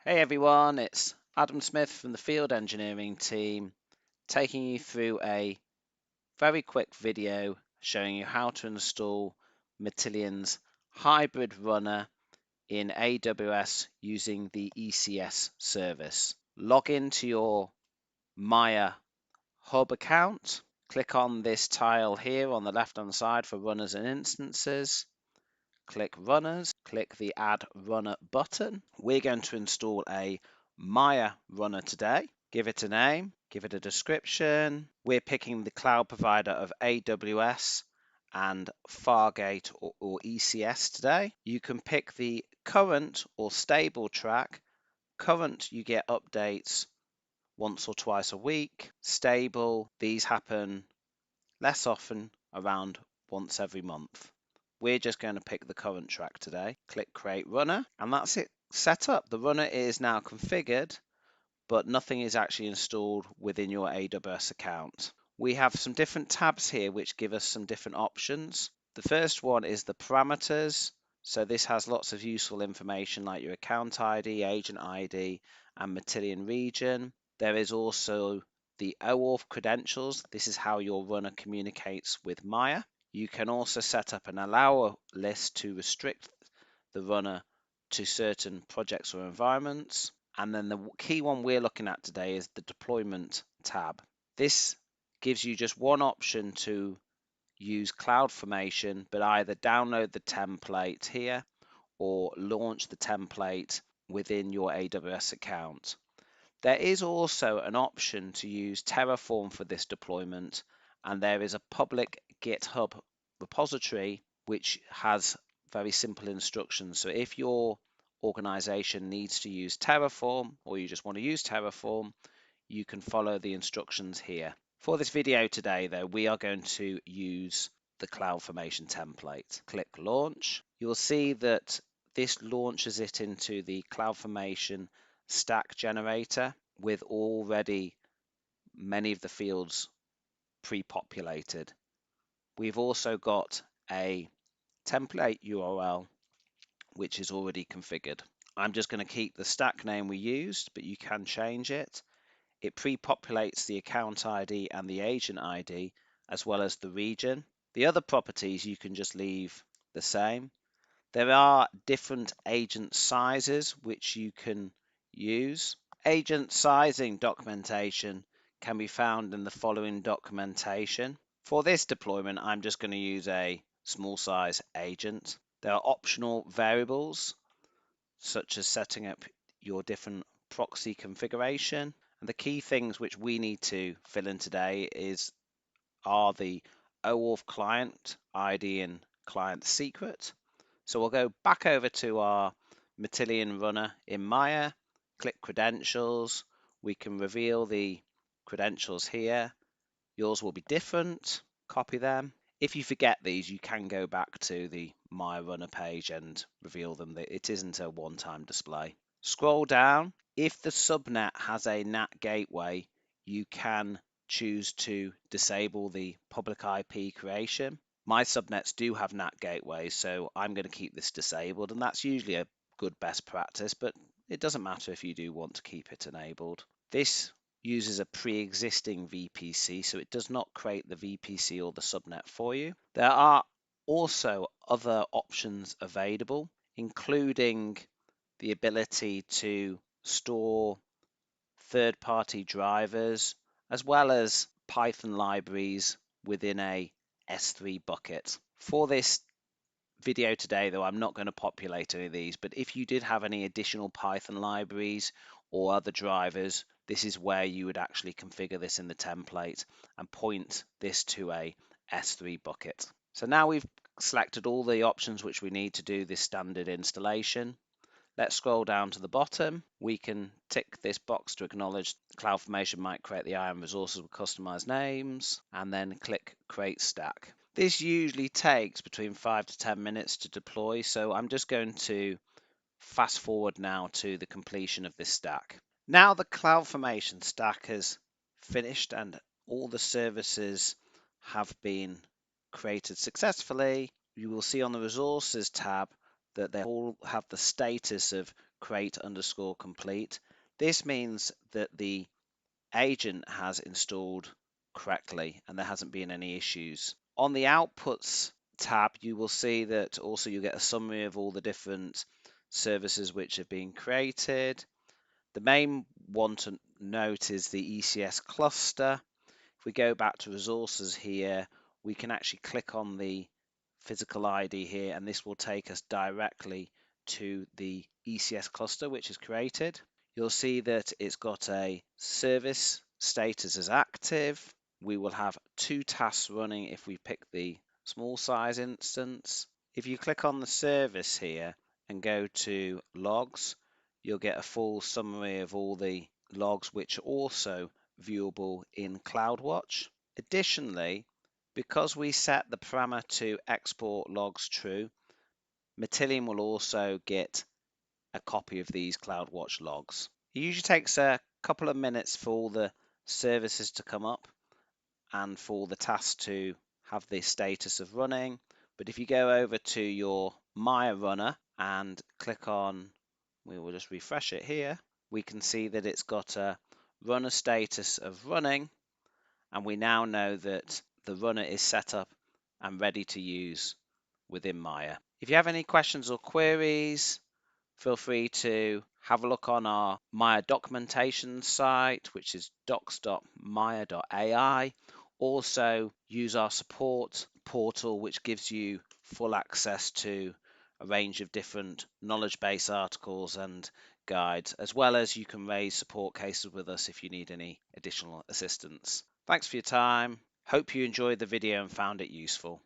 Hey everyone, it's Adam Smith from the Field Engineering team taking you through a very quick video showing you how to install Matillion's hybrid runner in AWS using the ECS service. Log into your Maia hub account, click on this tile here on the left hand side for runners and instances. Click Runners, click the Add Runner button. We're going to install a Maia runner today. Give it a name, give it a description. We're picking the cloud provider of AWS and Fargate or ECS today. You can pick the current or stable track. Current, you get updates once or twice a week. Stable, these happen less often, around once every month. We're just going to pick the current track today. Click Create Runner, and that's it. Set up. The runner is now configured, but nothing is actually installed within your AWS account. We have some different tabs here which give us some different options. The first one is the parameters. So this has lots of useful information like your account ID, agent ID, and Matillion region. There is also the OAuth credentials. This is how your runner communicates with Maia. You can also set up an allow list to restrict the runner to certain projects or environments. And then the key one we're looking at today is the deployment tab. This gives you just one option to use CloudFormation, but either download the template here or launch the template within your AWS account. There is also an option to use Terraform for this deployment, and there is a public GitHub repository which has very simple instructions. So if your organization needs to use Terraform or you just want to use Terraform, you can follow the instructions here. For this video today, though, we are going to use the CloudFormation template. Click Launch. You'll see that this launches it into the CloudFormation stack generator with already many of the fields pre-populated. We've also got a template URL which is already configured. I'm just going to keep the stack name we used, but you can change it. It pre-populates the account ID and the agent ID as well as the region. The other properties you can just leave the same. There are different agent sizes which you can use. Agent sizing documentation can be found in the following documentation. For this deployment, I'm just going to use a small size agent. There are optional variables such as setting up your different proxy configuration. And the key things which we need to fill in today are the OAuth client ID and client secret. So we'll go back over to our Matillion runner in Maia, click credentials. We can reveal the credentials here. Yours will be different. Copy them. If you forget these, you can go back to the Maia runner page and reveal them. It isn't a one-time display. Scroll down. If the subnet has a NAT gateway, you can choose to disable the public IP creation. My subnets do have NAT gateways, so I'm going to keep this disabled, and that's usually a good best practice, but it doesn't matter if you do want to keep it enabled. This uses a pre-existing VPC, so it does not create the VPC or the subnet for you. There are also other options available, including the ability to store third-party drivers as well as Python libraries within a S3 bucket. For this video today, though, I'm not going to populate any of these, but if you did have any additional Python libraries or other drivers, this is where you would actually configure this in the template and point this to a S3 bucket. So now we've selected all the options which we need to do this standard installation. Let's scroll down to the bottom. We can tick this box to acknowledge CloudFormation might create the IAM resources with customized names, and then click Create Stack. This usually takes between 5 to 10 minutes to deploy, so I'm just going to fast forward now to the completion of this stack. Now the CloudFormation stack has finished and all the services have been created successfully. You will see on the Resources tab that they all have the status of create_complete. This means that the agent has installed correctly and there hasn't been any issues. On the outputs tab, you will see that also you get a summary of all the different services which have been created. The main one to note is the ECS cluster. If we go back to resources here, we can actually click on the physical ID here, and this will take us directly to the ECS cluster which is created. You'll see that it's got a service status as active. We will have 2 tasks running if we pick the small size instance. If you click on the service here and go to logs, you'll get a full summary of all the logs which are also viewable in CloudWatch. Additionally, because we set the parameter to export logs true, Matillion will also get a copy of these CloudWatch logs. It usually takes a couple of minutes for all the services to come up and for the task to have the status of running. But if you go over to your Maia runner and click on, we will just refresh it here, we can see that it's got a runner status of running, and we now know that the runner is set up and ready to use within Maia. If you have any questions or queries, feel free to have a look on our Maia documentation site, which is docs.maia.ai. Also, use our support portal, which gives you full access to a range of different knowledge base articles and guides, as well as you can raise support cases with us if you need any additional assistance. Thanks for your time. Hope you enjoyed the video and found it useful.